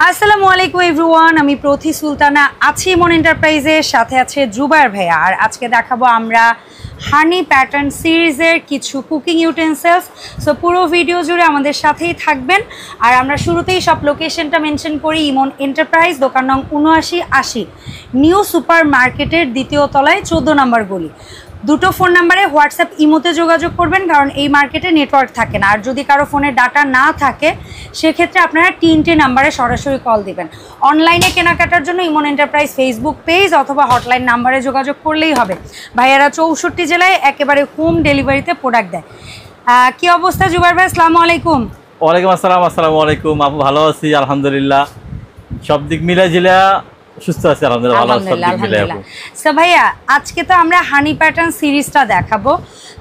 আসসালামু আলাইকুম এভরিওয়ান, আমি প্রথি সুলতানা আছি ইমন এন্টারপ্রাইজের সাথে আছে জুবায়ের ভাইয়া। আর আজকে দেখাবো আমরা হানি প্যাটার্ন সিরিজের কিছু কুকিং ইউটেন্সিলস। সো পুরো ভিডিও জুড়ে আমাদের সাথেই থাকবেন। আর আমরা শুরুতেই সব লোকেশনটা মেনশন করি, ইমন এন্টারপ্রাইজ, দোকান নং ৭৯৮০, নিউ সুপার মার্কেটের দ্বিতীয় তলায় ১৪ নম্বর গলি। দুটো ফোন নাম্বারে হোয়াটসঅ্যাপ ইমোতে যোগাযোগ করবেন, কারণ এই মার্কেটে নেটওয়ার্ক থাকে না। আর যদি কারো ফোনে ডাটা না থাকে সেক্ষেত্রে আপনারা ৩টে নাম্বারে সরাসরি কল দিবেন। অনলাইনে কেনাকাটার জন্য ইমন এন্টারপ্রাইজ ফেসবুক পেজ অথবা হটলাইন নাম্বারে যোগাযোগ করলেই হবে। ভাইয়ারা ৬৪ জেলায় একেবারে হোম ডেলিভারিতে প্রোডাক্ট দেয়। কি অবস্থা জুবায়ের ভাই? আসসালামু আলাইকুম। ওয়ালাইকুম আসসালাম। আসসালামু আলাইকুম আপু, ভালো আছি আলহামদুলিল্লাহ, সব দিক মিলে জিলা সুস্থ আছি আলহামদুলিল্লাহ, ভালো আছি আলহামদুলিল্লাহ। সো ভাইয়া আজকে তো আমরা হানি প্যাটার্ন সিরিজটা দেখাবো।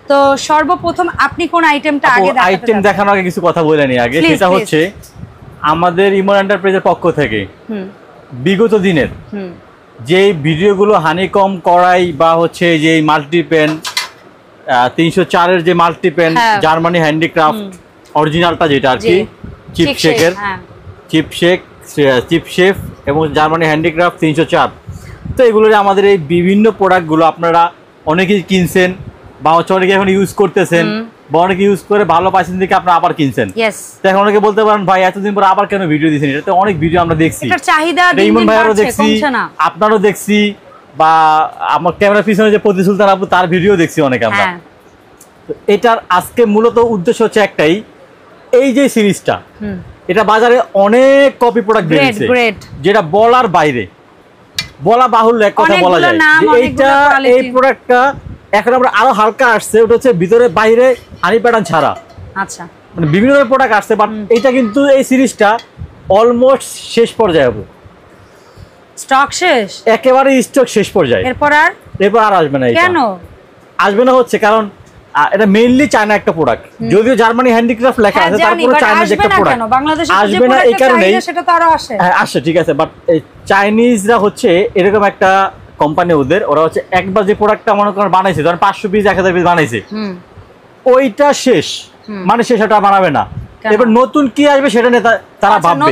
তো সর্বপ্রথম আপনি কোন আইটেমটা আগে দেখাতে? আইটেম দেখানোর আগে কিছু কথা বলে নি আগে, সেটা হচ্ছে আমাদের ইমন এন্টারপ্রাইজের পক্ষ থেকে বিগত দিনের যে ভিডিওগুলো হানিকম কড়াই বা হচ্ছে যে মাল্টিপেন ৩০৪ এর যে মাল্টিপেন জার্মানি হ্যান্ডিক্রাফট অরিজিনালটা যেটা আর কি চিপ শেফ এবং জার্মানি হ্যান্ডিক্রাফট ৩০৪, তো এগুলোর আমাদের এই বিভিন্ন প্রোডাক্টগুলো আপনারা অনেকেই কিনছেন বা হচ্ছে অনেকে এখন ইউজ করতেছেন বা অনেকে ইউজ করে ভালো পাইছেন দেখে আপনারা আবার কিনছেন। তো এখন অনেকে বলতে পারেন ভাই এতদিন পর আবার কেন ভিডিও দিয়েছেন? এটাতে অনেক ভিডিও আমরা দেখছি, ইমন ভাইয়ারও দেখছি, আপনারও দেখছি, বা আমার ক্যামেরার পিছনে যে প্রতি সুলতান আপু তার ভিডিও দেখছি অনেক আমরা। এটার আজকে মূলত উদ্দেশ্য হচ্ছে একটাই, এই যে সিরিজটা এটা বাজারে অনেক কপি প্রোডাক্ট বেরিয়েছে যেটা বলার বাইরে, বলা বাহুল্য এক কথা বলা যায় যে এইটা এই প্রোডাক্টটা এখন আমরা আরো হালকা আসছে, ওটা হচ্ছে ভিতরে বাইরে হানি প্যাটার্ন ছাড়া। আচ্ছা, মানে বিভিন্ন ধরনের প্রোডাক্ট আসছে, বাট এটা কিন্তু এই সিরিজটা অলমোস্ট শেষ পর্যায়ে হবে, স্টক শেষ, একেবারে স্টক শেষ পর্যায়ে। এরপর আর আসবে না। কেন আসবে না? হচ্ছে কারণ এটা মেইনলি চায়না একটা প্রোডাক্ট, যদিও জার্মানি হ্যান্ডিক্রাফট লেখা আছে, তারপরে চায়না যে একটা প্রোডাক্ট আসবে না এই কারণে সেটা তো আরো আসে। হ্যাঁ আসে, ঠিক আছে, বাট চাইনিজরা হচ্ছে এরকম একটা কোম্পানি, ওরা হচ্ছে একবার যে প্রোডাক্টটা মনে করেন বানাইছে, ধরেন ৫০০ পিস ১০০০ পিস বানাইছে, ওইটা শেষ, মানে শেষ, ওটা বানাবে না। এবার নতুন কি আসবে সেটা নিয়ে তারা ভাববে,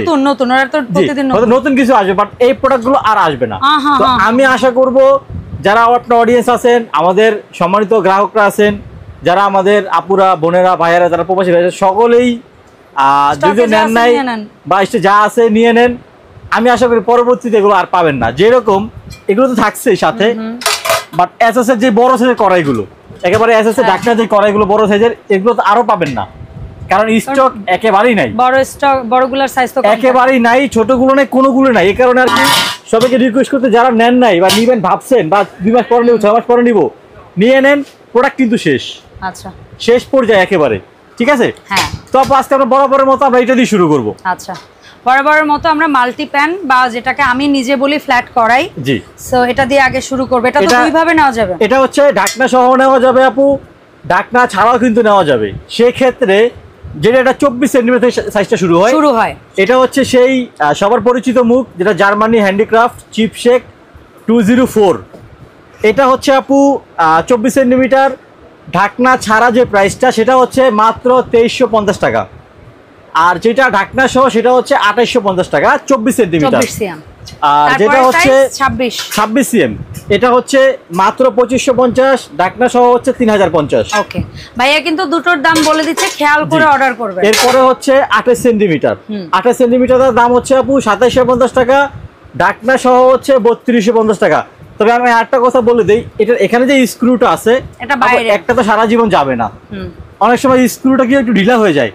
নতুন কিছু আসবে, বাট এই প্রোডাক্টগুলো আর আসবে না। তো আমি আশা করব যারা আপনার অডিয়েন্স আছেন, আমাদের সম্মানিত গ্রাহকরা আছেন, যারা আমাদের আপুরা বোনেরা ভাইয়ারা যারা প্রবাসী ভাইরা, সকলেই যদি নেন নাই বা যা আছে নিয়ে নেন। আমি আশা করি পরবর্তীতে এগুলো আর পাবেন না। যেরকম এগুলো তো থাকছেই সাথে, বাট এসএস এর যে বড় সাইজের কড়াইগুলো, একেবারে এসএস এর ঢাকনা যে কড়াইগুলো বড় সাইজের, এগুলো তো আরো পাবেন না, কারণ স্টক একেবারেই নাই। বড়গুলোর সাইজ তো একেবারেই নাই, ছোটগুলো নাই, কোনোগুলো নাই। এই কারণে আর কি সবাইকে রিকোয়েস্ট করতে, যারা নেন নাই বা নিবেন ভাবছেন বা ২ মাস পরে নিব ৬ মাস পরে নিব, নিয়ে নেন, প্রোডাক্ট কিন্তু শেষ। আচ্ছা, শেষ পর্যায়ে একেবারে, ঠিক আছে। হ্যাঁ, তো আজকে আমরা বরাবরের মতো আমরা এটা দিয়ে শুরু করব। আচ্ছা, বরাবরের মতো আমরা মাল্টি প্যান বা যেটাকে আমি নিজে বলি ফ্ল্যাট কড়াই, জি, সো এটা দিয়ে আগে শুরু করব। এটা তো দুই ভাবে নেওয়া যাবে। এটা হচ্ছে ঢাকনা সহ নেওয়া যাবে আপু, ঢাকনা ছাড়াও কিন্তু নেওয়া যাবে। সেই ক্ষেত্রে যেটা এটা ২৪ সেন্টিমিটার সাইজটা শুরু হয়, এটা হচ্ছে সেই সবার পরিচিত মুখ, যেটা জার্মানি হ্যান্ডিক্রাফট চিপ শেক 204। এটা হচ্ছে আপু ২৪ সেন্টিমিটার, ঢাকনা ছাড়া যে প্রাইসটা সেটা হচ্ছে মাত্র ২৩৫০ টাকা, আর যেটা ঢাকনা সহ সেটা হচ্ছে ২৮৫০ টাকা ২৪ সেন্টিমিটার। আর যেটা হচ্ছে ২৬ সিএম, এটা হচ্ছে মাত্র ২৫৫০, ঢাকনা সহ হচ্ছে ৩০৫০। ওকে ভাইয়া, কিন্তু দুটোর দাম বলে দিচ্ছে, খেয়াল করে অর্ডার করবেন। এরপরে হচ্ছে ২৮ সেন্টিমিটার, ২৮ সেন্টিমিটারের দাম হচ্ছে আপু ২৭৫০ টাকা, ঢাকনা সহ হচ্ছে ৩২৫০ টাকা। তবে আমি আরেকটা কথা বলে দিই, এটা এখানে যে স্ক্রুটা আছে একটা তো সারা জীবন যাবে না, অনেক সময় স্ক্রুটা কি একটু ঢিলা হয়ে যায়।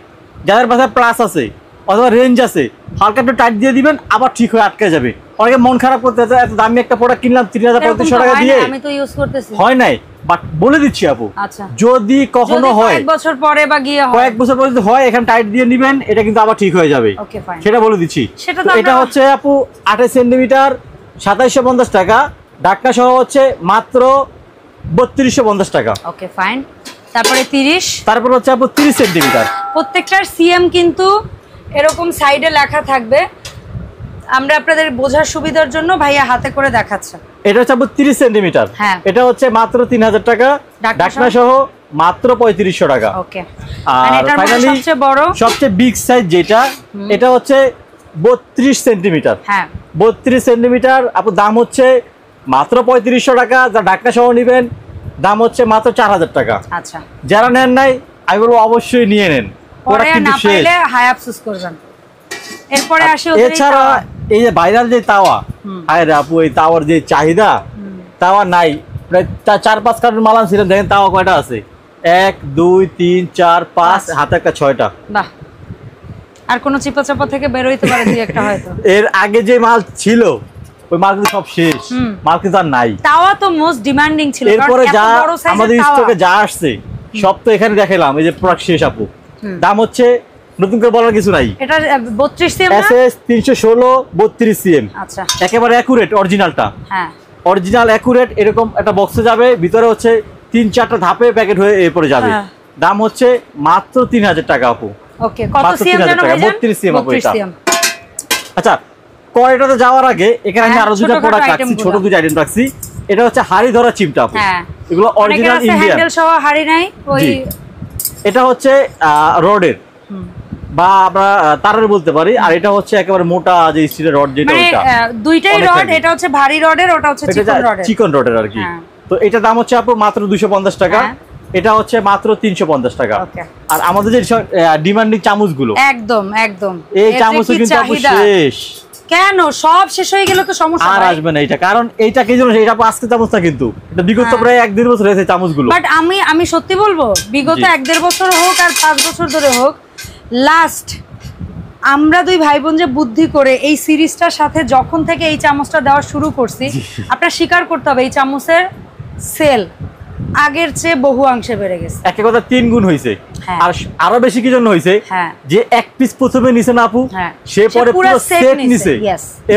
যাদের পাশে প্লাস আছে অথবা রেঞ্জ আছে, হালকা একটু টাইট দিয়ে দিবেন, আবার ঠিক হয়ে আটকে যাবে। অনেকে মন খারাপ করতে আছে, এত দামি একটা প্রোডাক্ট কিনলাম ৩০০০-৩৫০০ টাকা দিয়ে, আমি তো ইউজ করতেছি, হয় নাই। বাট বলে দিচ্ছি আপু, যদি কখনো হয় কয়েক বছর পরে বা গিয়ে কয়েক বছর পরে যদি হয়, এখানে টাইট দিয়ে নিবেন, এটা কিন্তু আবার ঠিক হয়ে যাবে, সেটা বলে দিচ্ছি। এটা হচ্ছে আপু ২৮ সেন্টিমিটার ২৭৫০ টাকা, ঢাকনা সহ হচ্ছে মাত্র ৩২৫০ টাকা। Okay fine. তারপরে ৩০, তারপর হচ্ছে আপু ৩০ সেন্টিমিটার, প্রত্যেকটার সিএম কিন্তু এরকম সাইডে লেখা থাকবে, আমরা আপনাদের বোঝার সুবিধার জন্য ভাইয়া হাতে করে দেখাচ্ছে। এটা হচ্ছে আপু ৩০ সেন্টিমিটার, এটা হচ্ছে মাত্র ৩০০০ টাকা, ঢাকনা সহ মাত্র ৩৫০০ টাকা। ওকে, আর ফাইনালি সবচেয়ে বিগ সাইজ যেটা, এটা হচ্ছে 32 সেন্টিমিটার। হ্যাঁ 32 সেন্টিমিটার আপু, দাম হচ্ছে মাত্র 3500 টাকা। যা ঢাকনা সহ নেবেন দাম হচ্ছে মাত্র 4000 টাকা। আচ্ছা, যারা নেন নাই আমি বলবো অবশ্যই নিয়ে নেন, পরে ওরা কিন্তু না শেষ। পাইলে হাই আফসোস করবেন। এরপরে আসি এছাড়া এই যে ভাইরাল যে তাওয়া, হায় রে আপু এই তাওয়ার যে চাহিদা, তাওয়া নাই প্রায় 4-5 কার্টন মাল আনছিলাম, দেখেন তাওয়া কয়টা আছে, 1 2 3 4 5, হাতে একটা 6টা। বাহ, আর কোন চিপা চাপা থেকে বের হইতে পারে দুই একটা হয়তো। এর আগে যে মাল ছিল ওই মাল কিন্তু সব শেষ, মাল কিন্তু আর নাই। তাওয়া তো মোস্ট ডিমান্ডিং ছিল, এরপরে যা আমাদের স্টকে যা আসছে সব তো এখানে দেখালাম, এই যে প্রোডাক্ট শেষ আপু। দাম হচ্ছে নতুন করে বলার কিছু নাই, এটা 32 সিএম না, এসএস 316 32 সিএম। আচ্ছা, একেবারে অ্যাকুরেট অরিজিনালটা। হ্যাঁ অরিজিনাল অ্যাকুরেট এরকম একটা বক্সে যাবে, ভিতরে হচ্ছে 3-4টা ধাপে প্যাকেট হয়ে এরপরে যাবে। দাম হচ্ছে মাত্র 3000 টাকা আপু। ওকে, কত সিএম জানো ভাই? 32 সিএম আপু এটা। 32 সিএম। আচ্ছা, কোয়ালিটিতে যাওয়ার আগে এখানে আমি আরো দুটো প্রোডাক্ট রাখছি, ছোট দুটো আইটেম রাখছি। এটা হচ্ছে হাড়ি ধরা চিমটা আপু। হ্যাঁ, এগুলো অরিজিনাল ইন্ডিয়ান, হ্যান্ডেল সহ হাড়ি নাই ওই। এটা হচ্ছে রডের বা আমরা তারের বলতে পারি, আর এটা হচ্ছে একেবারে মোটা যে স্টিলের রড, যেটা ওটা দুইটাই রড। এটা হচ্ছে ভারী রডের, ওটা হচ্ছে চিকন রডের আর কি। তো এটা দাম হচ্ছে আপু মাত্র 250 টাকা, এটা হচ্ছে মাত্র 350 টাকা। আর আমাদের যে ডিমান্ডিং চামচগুলো, একদম একদম এই চামচও কিন্তু আপু শেষ। কেন সব শেষ হয়ে গেল তো সমস্যা আর আসবে না এটা, কারণ এইটা কি জানো, এটা আজকে চামচটা কিন্তু এটা বিগত প্রায় 1-1.5 বছর হয়েছে চামচগুলো। বাট আমি সত্যি বলবো, বিগত 1-1.5 বছর হোক আর 5 বছর ধরে হোক, লাস্ট আমরা দুই ভাই বোন যে বুদ্ধি করে এই সিরিজটার সাথে যখন থেকে এই চামচটা দেওয়া শুরু করছি, আপনার স্বীকার করতে হবে এই চামচের সেল আগের চেয়ে বহু অংশে বেড়ে গেছে। একটা কথা 3 গুণ হইছে। আর আরো বেশি কি জন্য হইছে, যে এক পিস প্রথমে নিছে না আপু, সে পরে পুরো সেট নিছে,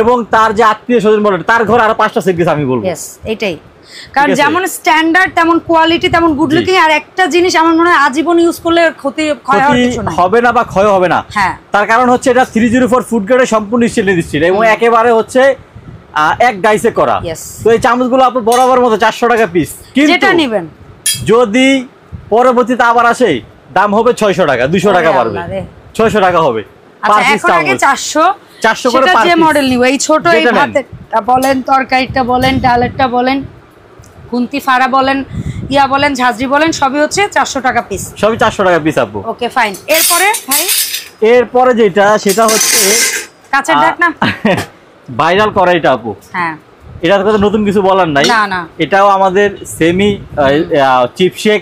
এবং তার যে আত্মীয় স্বজন বলে তার ঘরে আরো 5টা সেট গেছে। আমি বলবো এটাই, কারণ যেমন স্ট্যান্ডার্ড তেমন কোয়ালিটি তেমন গুড লুকিং। আর একটা জিনিস আমার মনে হয় আজীবন ইউজ করলে ক্ষতি হবে না বা ক্ষয় হবে না। তার কারণ হচ্ছে এটা 304 ফুড গ্রেডে সম্পূর্ণ স্টেনলেস স্টিল এবং একেবারে হচ্ছে এক ডাইসে করা। তো এই চামচগুলো আপনি বরাবর মতো 400 টাকা পিস, কিন্তু নেবেন যদি পরবর্তীতে আবার আসে দাম হবে 600 টাকা, 200 টাকা বাড়বে, 600 টাকা হবে পার পিস চামচ। 400 করে পার পিস। যে মডেল নিব, এই ছোট এই ভাতেরটা বলেন, তরকারিটা বলেন, ডালেরটা বলেন, কুন্তি ফাড়া বলেন, ইয়া বলেন, ঝাঁঝরি বলেন, সবই হচ্ছে 400 টাকা পিস, সবই 400 টাকা পিস আপু। Okay fine. এরপরে ভাই, এরপরে যেটা সেটা হচ্ছে কাঁচের ঢাকনা ভাইরাল কড়াইটা আপু। হ্যাঁ, এটার কথা নতুন কিছু বলার নাই, এটাও আমাদের সেমি চিপশেক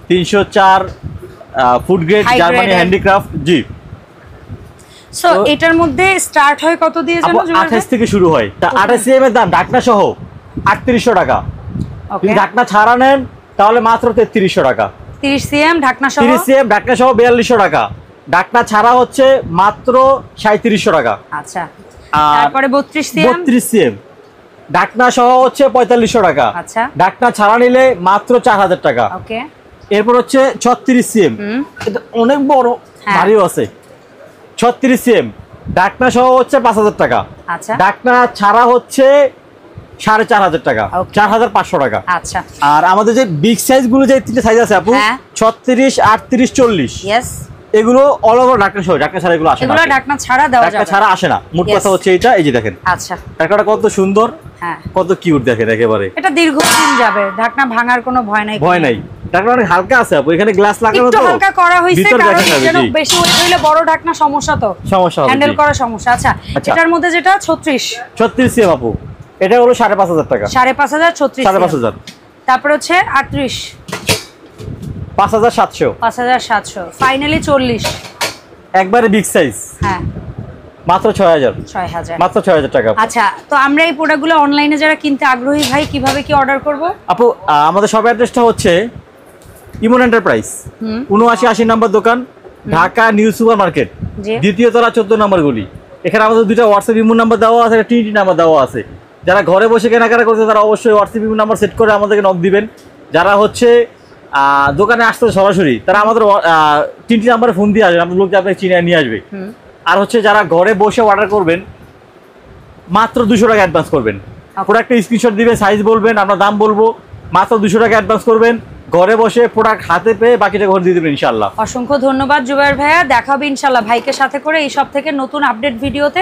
304 ফুড গ্রেড জার্মানি হ্যান্ডিক্রাফট। জি, সো এটার মধ্যে স্টার্ট হয় কত দিয়ে জানো? 28 থেকে শুরু হয়। তা 28 সিএম এর দাম ঢাকনা সহ 3800 টাকা। যদি ঢাকনা ছাড়া নেন তাহলে মাত্র 3300 টাকা। 30 সিএম ঢাকনা সহ, 30 সিএম ঢাকনা সহ 4200 টাকা। ঢাকনা ছাড়া হচ্ছে মাত্র 3700 টাকা। আচ্ছা, তারপরে 32 সিএম ঢাকনা সহ হচ্ছে 4500 টাকা। আচ্ছা, ঢাকনা ছাড়া নিলে মাত্র 4000 টাকা। ওকে। এরপর হচ্ছে 36 সিএম, এটা অনেক বড় ভারীও আছে। 36 সিএম ঢাকনা সহ হচ্ছে 5000 টাকা। আচ্ছা, ঢাকনা ছাড়া হচ্ছে 4500 টাকা, 4500 টাকা। আচ্ছা, আর আমাদের যে বিগ সাইজ গুলো যে তিনটে সাইজ আছে আপু, 36, 38, 40, এগুলো অল ওভার ঢাকনা সহ, ঢাকনা ছাড়া এগুলো আসে না। এগুলো ঢাকনা ছাড়া দেওয়া যাবে, ঢাকনা ছাড়া আসে না। মোট কথা হচ্ছে এটা, এই যে দেখেন। আচ্ছা, ঢাকনাটা কত সুন্দর, কত কিউট দেখেন একেবারে। এটা দীর্ঘদিন যাবে, ঢাকনা ভাঙার কোনো ভয় নাই। ভয় নাই, ঢাকনা অনেক হালকা আছে আপু, এখানে গ্লাস লাগানো তো, একটু হালকা করা হইছে কারণ যেন বেশি ওয়েট হইলে বড় ঢাকনা সমস্যা তো, সমস্যা হবে, হ্যান্ডেল করা সমস্যা। আচ্ছা, এটার মধ্যে যেটা 36 সিএম আপু, এটা হলো 5500 টাকা। 5500, 5500। তারপর হচ্ছে 38, 5700, 5700, ফাইনালি 40, একবারে বিগ সাইজ। হ্যাঁ, মাত্র 6000, মাত্র 6000 টাকা। আচ্ছা, তো আমরা এই প্রোডাক্টগুলো অনলাইনে যারা কিনতে আগ্রহী ভাই, কিভাবে কি অর্ডার করব? আপু আমাদের শপ অ্যাড্রেসটা হচ্ছে ইমন এন্টারপ্রাইজ, 7980 নম্বর দোকান, ঢাকা নিউ সুপার মার্কেট, দ্বিতীয় তলা 14 নম্বর গলি। এখানে আমাদের দুটো হোয়াটসঅ্যাপ ইমো নাম্বার দেওয়া আছে, একটা টিটি নাম্বার দেওয়া আছে। যারা ঘরে বসে কেনাকাটা করছে তারা অবশ্যই হোয়াটসঅ্যাপ ইমো নাম্বার সেট করে আমাদেরকে নক দিবেন। যারা হচ্ছে দোকানে আসতে সরাসরি, তারা আমাদের টিটি নাম্বারে ফোন দিয়ে আসবেন, আমাদের লোক আপনাকে চিনে নিয়ে আসবে। আর হচ্ছে যারা ঘরে বসে অর্ডার করবেন, মাত্র 200 টাকা অ্যাডভান্স করবেন। প্রোডাক্টের স্ক্রিনশট দিবেন, সাইজ বলবেন, আমরা দাম বলবো, মাত্র 200 টাকা অ্যাডভান্স করবেন। ঘরে বসে প্রোডাক্ট হাতে পেয়ে বাকিটা ঘরে দিয়ে দেবেন ইনশাআল্লাহ। অসংখ্য ধন্যবাদ জুবায়ের ভাইয়া, দেখা হবে ইনশাআল্লাহ ভাইকে সাথে করে এই সব থেকে নতুন আপডেট ভিডিওতে।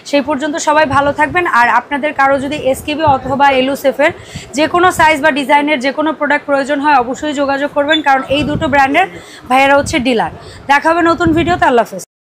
সেই পর্যন্ত সবাই ভালো থাকবেন। আর আপনাদের কারো যদি এসকেবি অথবা এলুসেফের যে কোনো সাইজ বা ডিজাইনের যে কোনো প্রোডাক্ট প্রয়োজন হয় অবশ্যই যোগাযোগ করবেন, কারণ এই দুটো ব্র্যান্ডের ভাইয়ারা হচ্ছে ডিলার। দেখা হবে নতুন ভিডিওতে। আল্লাহ হাফেজ।